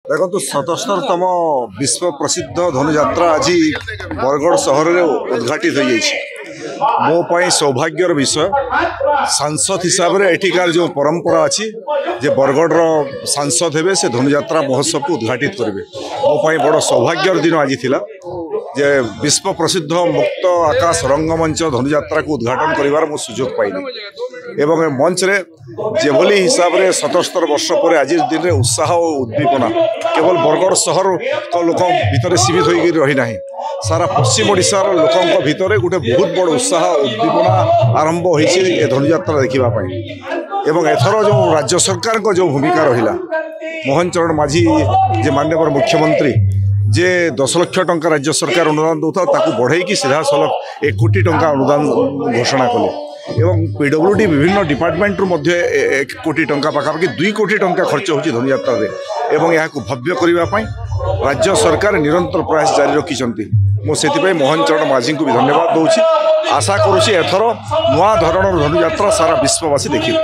देखो 77तम विश्व प्रसिद्ध धनुयात्रा आज बरगढ़ सहर में उद्घाटित हो मोपाई सौभाग्यर विषय सांसद हिसाब से एठिकार जो परंपरा अच्छी जे बरगढ़ सांसद हे से धनुयात्रा महोत्सव को उद्घाटित करेंगे मोपाई बड़ सौभाग्यर दिन आज थिला जे विश्व प्रसिद्ध मुक्त आकाश रंगमंच धनुयात्रा को उद्घाटन करिवार मो सुजोग पाइली एवं मंच रे जेभली हिसाब से 77 वर्ष पर आज दिन में उत्साह और उद्दीपना केवल बरगढ़ सहर तो लोक भितर सीमित हो रही ना सारा पश्चिम ओडिशार लोकों भितर गोटे बहुत बड़ उत्साह उद्दीपना आरंभ होती धनुयात्रा देखापी एवं एथर जो राज्य सरकार को जो भूमिका रहा मोहन चरण माझी जे माननीय मुख्यमंत्री जे 10 लाख टंका राज्य सरकार अनुदान दौता बढ़े सीधा सलख 1 कोटी टंका अनुदान घोषणा कले एवं पीडब्ल्यूडी विभिन्न डिपार्टमेंट 1 कोटी टंका पाखापाखि 2 कोटी टंका खर्च होची धनुयात्रा एवं यहाँ भव्य करने राज्य सरकार निरंतर प्रयास जारी रखिंट मुझे मोहन चरण माझी को भी धन्यवाद दूसरी आशा करुँची एथर नुआ धरण धनुयात्रा सारा विश्ववासी देखिए।